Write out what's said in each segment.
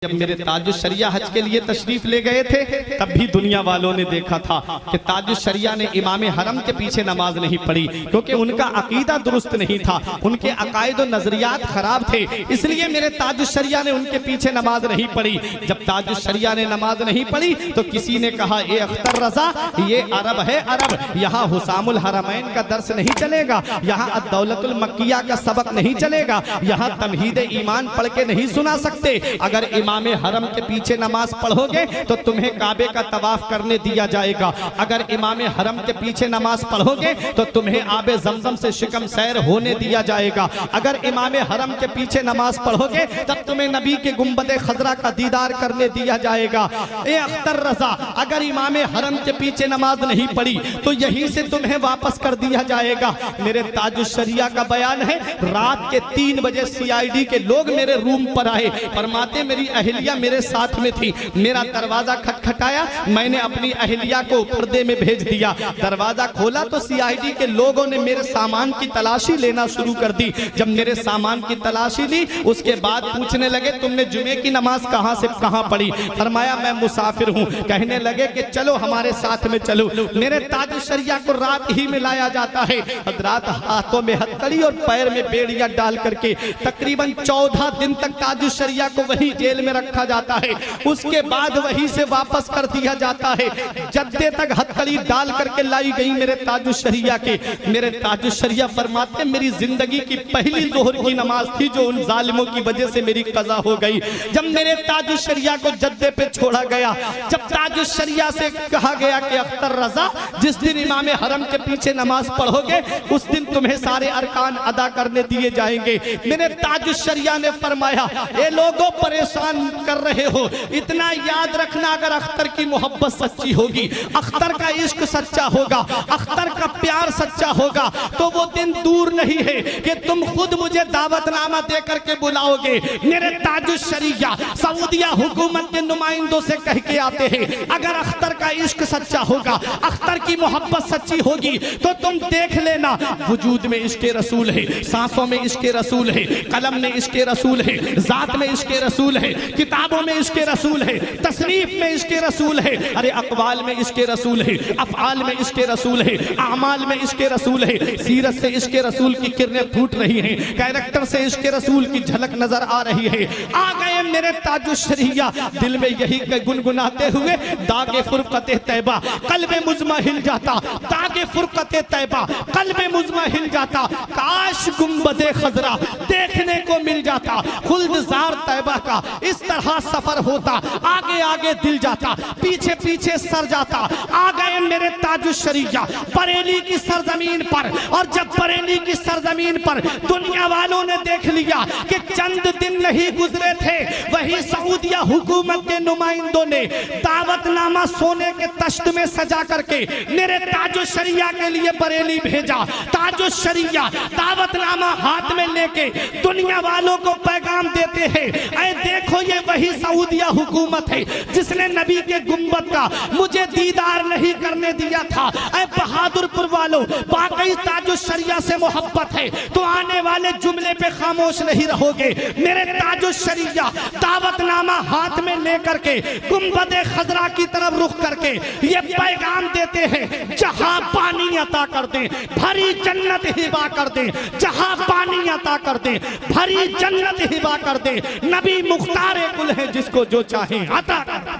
जब मेरे ताजुश्शरिया हज के लिए तशरीफ ले गए थे तब भी दुनिया वालों ने देखा था कि ताजुश्शरिया ने इमाम हरम के पीछे नमाज नहीं पढ़ी, क्योंकि उनका अकीदा दुरुस्त नहीं था, उनके अकायद और नजरियात खराब थे, इसलिए मेरे ताजुश्शरिया ने उनके पीछे नमाज नहीं पढ़ी। जब ताजुश्शरिया ने नमाज नहीं पढ़ी तो किसी ने कहा, ए अख्तर रजा, ये अरब है अरब, यहाँ हुसामुल हरमैन का दर्स नहीं चलेगा, यहाँ अद-दौलतुल मक्किया का सबक नहीं चलेगा, यहाँ तमहीद ईमान पढ़ के नहीं सुना सकते। अगर इमाम हरम के पीछे नमाज पढ़ोगे तो तुम्हें काबे का तवाफ करने दिया जाएगा, अगर इमाम हरम के पीछे नमाज पढ़ोगे तो तुम्हें आबे जमजम से शिकम सैर होने दिया जाएगा, अगर इमाम हरम के पीछे नमाज पढ़ोगे तब तुम्हें नबी के गुंबदे खजरा का दीदार करने दिया जाएगा। ए अख्तर रजा, अगर इमाम हरम के पीछे नमाज नहीं पढ़ी तो यहीं से तुम्हें वापस कर दिया जाएगा। मेरे ताजुश्शरिया का बयान है, रात के 3 बजे CID के लोग मेरे रूम पर आए, फरमाते मेरी अहिलिया मेरे साथ में थी, मेरा दरवाजा खटखटाया, मैंने अपनी अहिलिया को पर्दे में भेज दिया, दरवाजा खोला तो CID के लोगों ने मेरे सामान की तलाशी लेना शुरू कर दी। जब मेरे सामान की तलाशी ली उसके बाद पूछने लगे, तुमने जुमे की नमाज कहां से कहां पढ़ी? फरमाया मैं मुसाफिर हूं। कहने लगे कि चलो हमारे साथ में चलो। मेरे ताजुश्शरिया को रात ही में लाया जाता है, हजरात हाथों में हथकड़ी और पैर में बेड़ियां डाल करके तकरीबन 14 दिन तक ताजुश्शरिया को वही जेल में रखा जाता है, उसके बाद वहीं से वापस कर दिया जाता है। जद्दे तक हथकड़ी डाल करके लाई गई मेरे ताजुश्शरिया के। मेरे ताजुश्शरिया फरमाते मेरी जिंदगी की पहली जोहर की नमाज थी जो उन जालिमों की वजह से मेरी कज़ा हो गई। जब मेरे ताजुश्शरिया को जद्दे पे छोड़ा गया, जब ताजुश्शरिया से कहा गया कि अख्तर रजा, जिस दिन इमाम हरम के पीछे नमाज पढ़ोगे उस दिन तुम्हें सारे अरकान अदा करने दिए जाएंगे। मेरे ताजुश्शरिया ने फरमाया, ए लोगों परेशान कर रहे हो, इतना याद रखना, अगर अख्तर की मोहब्बत सच्ची होगी, अख्तर का इश्क सच्चा होगा, अख्तर का प्यार सच्चा होगा, तो वो दिन दूर नहीं है कि तुम खुद मुझे दावतनामा दे करके बुलाओगे। मेरे ताजुश्शरिया सऊदिया हुकूमत के नुमाइंदों से कह के आते हैं, अगर अख्तर का इश्क सच्चा होगा, अख्तर की मोहब्बत सच्ची होगी तो तुम देख लेना, वजूद में इश्क़े रसूल है, सांसों में इश्क़े रसूल है, कलम में इश्क़े रसूल है, जात में इश्क़े रसूल है, किताबों में इश्क़े रसूल है, तसनीफ में इश्क़े रसूल है, अरे अक़वाल में इश्क़े रसूल है, अफ़आल में इश्क़े रसूल है, आमाल में इश्क़े रसूल है, सीरत से इश्क़े रसूल की किरणें फूट रही हैं, कैरेक्टर से इश्क़े रसूल की झलक नजर आ रही है। आ गए मेरे ताजुश्शरिया, दिल में यही गुनगुनाते हुए, दागे फुरक़ते तैबा क़ल्बे मुज़मा हिल जाता, दागे फुरक़ते तैबा क़ल्बे मुज़मा हिल जाता, काश गुंबदे खजरा देखने को मिल जाता, खुल्दजार तैबा का इस तरह सफर होता, आगे आगे दिल जाता, पीछे पीछे सर जाता। आ गए मेरे ताजुश्शरिया बरेली की सरजमीन पर, और जब बरेली की सरजमीन पर दुनिया वालों ने देख लिया कि चंद दिन नहीं गुजरे थे, वही सऊदिया हुकूमत के नुमाइंदों ने दावतनामा सोने के तश्त में सजा करके मेरे ताजुश्शरिया के लिए बरेली भेजा। ताजुश्शरिया दावतनामा हाथ में लेके दुनिया वालों को पैगाम देते हैं, ऐ देखो ये वही सऊदिया हुकूमत है जिसने नबी के गुंबद का मुझे दीदार नहीं करने दिया था। ऐ बहादुरपुर वालों, वाकई ताजुश्शरिया से मोहब्बत है तो आने वाले जुमले पे खामोश नहीं रहोगे। मेरे ताजुश्शरिया दावतनामा हाथ में लेकर के गुंबदे खजरा की तरफ रुख करके ये पैगाम देते हैं, जहां पानी अता कर दे भरी जन्नत हिबा कर दे, जहां पानी अता कर दे भरी जन्नत हिबा कर दे, नबी मुख्तार कुल है जिसको जो चाहे अता कर दे।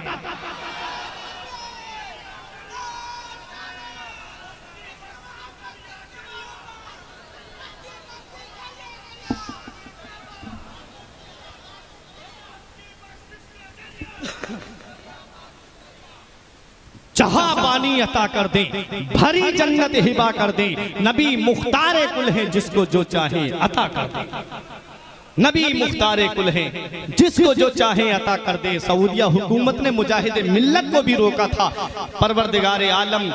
जहां पानी अता कर दे भरी जन्नत हिबा कर दे, नबी मुख्तार कुल है जिसको जो चाहे अता कर दे, नबी मुख्तार कुल है जिसको जो चाहे अता कर दे। सऊदिया हुकूमत ने मुजाहिद मिल्लत को भी रोका था, परवरदिगार आलम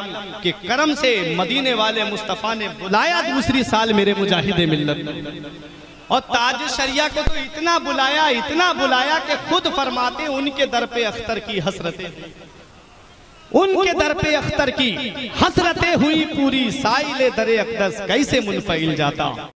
के करम से मदीने वाले मुस्तफ़ा ने बुलाया दूसरी साल मेरे मुजाहिद मिल्लत, और ताजुश्शरिया को तो इतना बुलाया कि खुद फरमाते उनके दर पे अख्तर की हसरतें, उनके दर पे अख्तर की हसरतें हुई पूरी, साइले दरे अक़दस कैसे मुनफ़इल जाता।